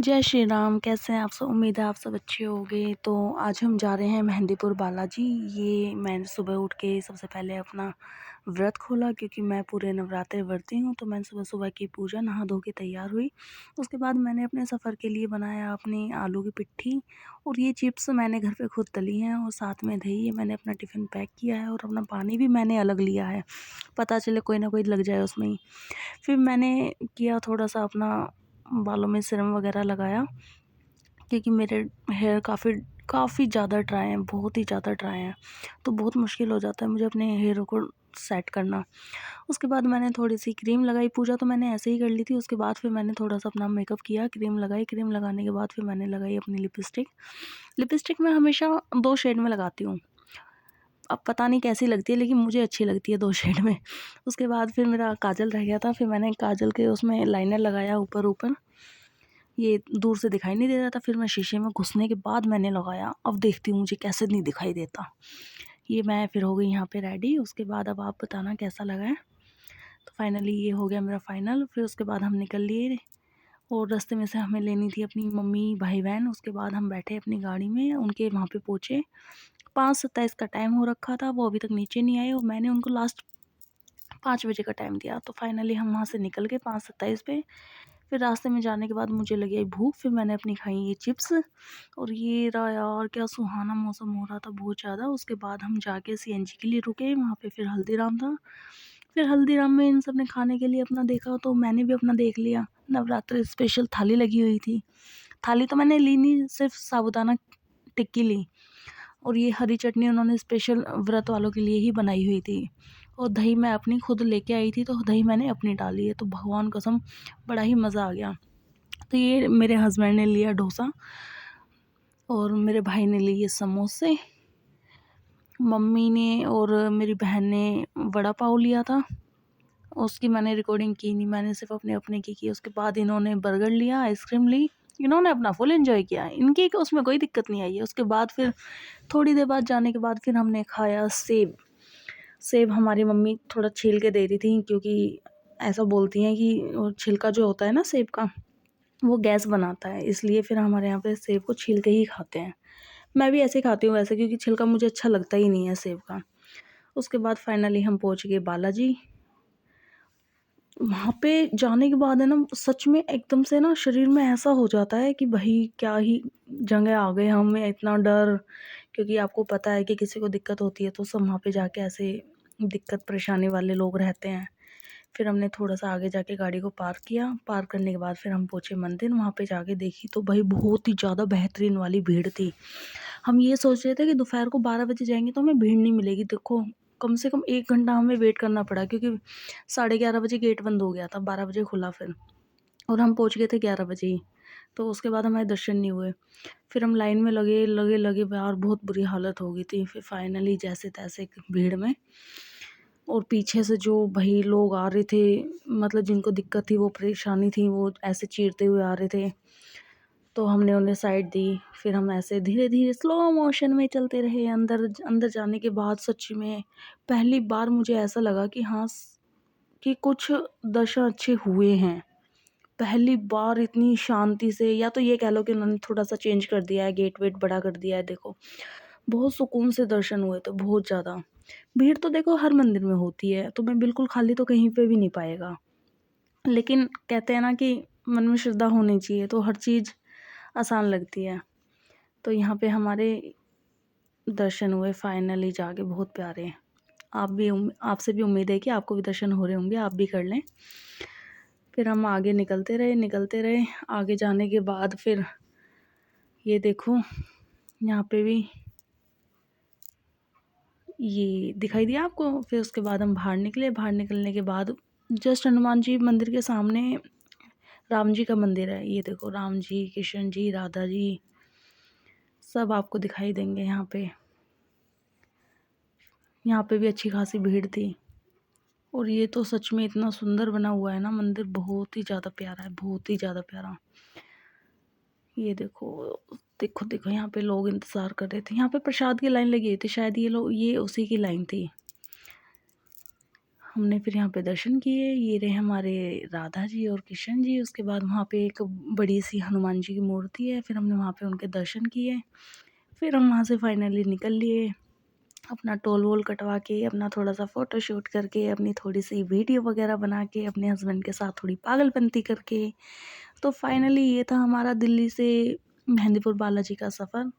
जय श्री राम। कैसे हैं आप सब? उम्मीद है आप सब अच्छे होंगे। तो आज हम जा रहे हैं मेहंदीपुर बालाजी। ये मैंने सुबह उठ के सबसे पहले अपना व्रत खोला, क्योंकि मैं पूरे नवरात्रे व्रती हूँ। तो मैंने सुबह सुबह की पूजा, नहा धो के तैयार हुई। उसके बाद मैंने अपने सफ़र के लिए बनाया अपनी आलू की पिट्ठी, और ये चिप्स मैंने घर पे खुद तली हैं, और साथ में दही। ये मैंने अपना टिफ़िन पैक किया है, और अपना पानी भी मैंने अलग लिया है, पता चले कोई ना कोई लग जाए उसमें ही। फिर मैंने किया थोड़ा सा अपना बालों में सीरम वगैरह लगाया, क्योंकि मेरे हेयर काफ़ी काफ़ी ज़्यादा ड्राई हैं, बहुत ही ज़्यादा ड्राई हैं। तो बहुत मुश्किल हो जाता है मुझे अपने हेयर को सेट करना। उसके बाद मैंने थोड़ी-सी क्रीम लगाई। पूजा तो मैंने ऐसे ही कर ली थी। उसके बाद फिर मैंने थोड़ा-सा अपना मेकअप किया, क्रीम लगाई। क्रीम लगाने के बाद फिर मैंने लगाई अपनी लिपस्टिक। लिपस्टिक मैं हमेशा 2 शेड में लगाती हूँ। अब पता नहीं कैसी लगती है, लेकिन मुझे अच्छी लगती है 2 शेड में। उसके बाद फिर मेरा काजल रह गया था। फिर मैंने काजल के उसमें लाइनर लगाया ऊपर-ऊपर। ये दूर से दिखाई नहीं दे रहा था। फिर मैं शीशे में घुसने के बाद मैंने लगाया। अब देखती हूँ मुझे कैसे नहीं दिखाई देता। ये मैं फिर हो गई यहाँ पे रेडी। उसके बाद अब आप बताना कैसा लगा है। तो फाइनली ये हो गया मेरा फाइनल। फिर उसके बाद हम निकल लिए, और रास्ते में से हमें लेनी थी अपनी मम्मी भाई बहन। उसके बाद हम बैठे अपनी गाड़ी में, उनके वहाँ पे पहुँचे। 5:27 का टाइम हो रखा था, वो अभी तक नीचे नहीं आए, और मैंने उनको लास्ट 5 बजे का टाइम दिया। तो फाइनली हम वहाँ से निकल गए 5:27 पे। फिर रास्ते में जाने के बाद मुझे लगी आई भूख। फिर मैंने अपनी खाई ये चिप्स, और ये रहा यार, क्या सुहाना मौसम हो रहा था, बहुत ज़्यादा। उसके बाद हम जाके सीएनजी के लिए रुके। वहाँ पे फिर हल्दीराम था। फिर हल्दीराम में इन सब ने खाने के लिए अपना देखा, तो मैंने भी अपना देख लिया। नवरात्रि स्पेशल थाली लगी हुई थी। थाली तो मैंने ली नहीं, सिर्फ साबूदाना टिक्की ली, और ये हरी चटनी उन्होंने स्पेशल व्रत वालों के लिए ही बनाई हुई थी। और दही मैं अपनी खुद लेके आई थी, तो दही मैंने अपनी डाली है। तो भगवान कसम बड़ा ही मज़ा आ गया। तो ये मेरे हस्बैंड ने लिया डोसा, और मेरे भाई ने लिए समोसे। मम्मी ने और मेरी बहन ने वड़ा पाव लिया था। उसकी मैंने रिकॉर्डिंग की नहीं, मैंने सिर्फ अपने अपने की। उसके बाद इन्होंने बर्गर लिया, आइसक्रीम ली। इन्होंने अपना फुल एंजॉय किया, इनकी उसमें कोई दिक्कत नहीं आई है। उसके बाद फिर थोड़ी देर बाद जाने के बाद फिर हमने खाया सेब। सेब हमारी मम्मी थोड़ा छील के दे रही थी, क्योंकि ऐसा बोलती हैं कि वो छिलका जो होता है ना सेब का, वो गैस बनाता है। इसलिए फिर हमारे यहाँ पे सेब को छील के ही खाते हैं। मैं भी ऐसे ही खाती हूँ वैसे, क्योंकि छिलका मुझे अच्छा लगता ही नहीं है सेब का। उसके बाद फाइनली हम पहुँच गए बालाजी। वहाँ पे जाने के बाद है ना, सच में एकदम से ना शरीर में ऐसा हो जाता है कि भाई क्या ही जगह आ गए हमें, इतना डर। क्योंकि आपको पता है कि किसी को दिक्कत होती है तो सब वहाँ पे जाके ऐसे दिक्कत परेशानी वाले लोग रहते हैं। फिर हमने थोड़ा-सा आगे जाके गाड़ी को पार्क किया। पार्क करने के बाद फिर हम पहुँचे मंदिर। वहाँ पे जाके देखी तो भाई बहुत ही ज़्यादा बेहतरीन वाली भीड़ थी। हम ये सोच रहे थे कि दोपहर को 12 बजे जाएँगे तो हमें भीड़ नहीं मिलेगी। देखो, कम से कम 1 घंटा हमें वेट करना पड़ा, क्योंकि 11:30 बजे गेट बंद हो गया था, 12 बजे खुला फिर, और हम पहुँच गए थे 11 बजे ही। तो उसके बाद हमारे दर्शन नहीं हुए। फिर हम लाइन में लगे यार, बहुत बुरी हालत हो गई थी। फिर फाइनली जैसे-तैसे भीड़ में, और पीछे से जो भाई लोग आ रहे थे, मतलब जिनको दिक्कत थी, वो परेशानी थी, वो ऐसे चीरते हुए आ रहे थे। तो हमने उन्हें साइड दी। फिर हम ऐसे धीरे-धीरे स्लो मोशन में चलते रहे। अंदर अंदर जाने के बाद सच में पहली बार मुझे ऐसा लगा कि हाँ, कि कुछ दर्शन अच्छे हुए हैं। पहली बार इतनी शांति से, या तो ये कह लो कि उन्होंने थोड़ा-सा चेंज कर दिया है, गेट-वेट बड़ा कर दिया है देखो। बहुत सुकून से दर्शन हुए थे, बहुत ज़्यादा। भीड़ तो देखो हर मंदिर में होती है, तुम्हें बिल्कुल खाली तो कहीं पे भी नहीं पाएगा। लेकिन कहते हैं ना कि मन में श्रद्धा होनी चाहिए, तो हर चीज़ आसान लगती है। तो यहाँ पे हमारे दर्शन हुए फाइनली जाके, बहुत प्यारे। आप भी आपसे भी उम्मीद है कि आपको भी दर्शन हो रहे होंगे, आप भी कर लें। फिर हम आगे निकलते रहे। आगे जाने के बाद फिर ये देखो, यहाँ पे भी ये दिखाई दिया आपको। फिर उसके बाद हम बाहर निकले। बाहर निकलने के बाद जस्ट हनुमान जी मंदिर के सामने राम जी का मंदिर है। ये देखो, राम जी, कृष्ण जी, राधा जी, सब आपको दिखाई देंगे यहाँ पे। यहाँ पे भी अच्छी खासी भीड़ थी। और ये तो सच में इतना सुंदर बना हुआ है ना मंदिर, बहुत ही ज़्यादा प्यारा है, बहुत ही ज़्यादा प्यारा। ये देखो, देखो यहाँ पे लोग इंतज़ार कर रहे थे। यहाँ पे प्रसाद की लाइन लगी हुई थी, शायद ये लोग, ये उसी की लाइन थी। हमने फिर यहाँ पे दर्शन किए। ये रहे हमारे राधा जी और कृष्ण जी। उसके बाद वहाँ पे एक बड़ी सी हनुमान जी की मूर्ति है, फिर हमने वहाँ पे उनके दर्शन किए। फिर हम वहाँ से फाइनली निकल लिए, अपना टोल वोल कटवा के, अपना थोड़ा-सा फ़ोटो शूट करके, अपनी थोड़ी-सी वीडियो वगैरह बना के, अपने हस्बैंड के साथ थोड़ी पागलपंती करके। तो फाइनली ये था हमारा दिल्ली से मेहंदीपुर बालाजी का सफ़र।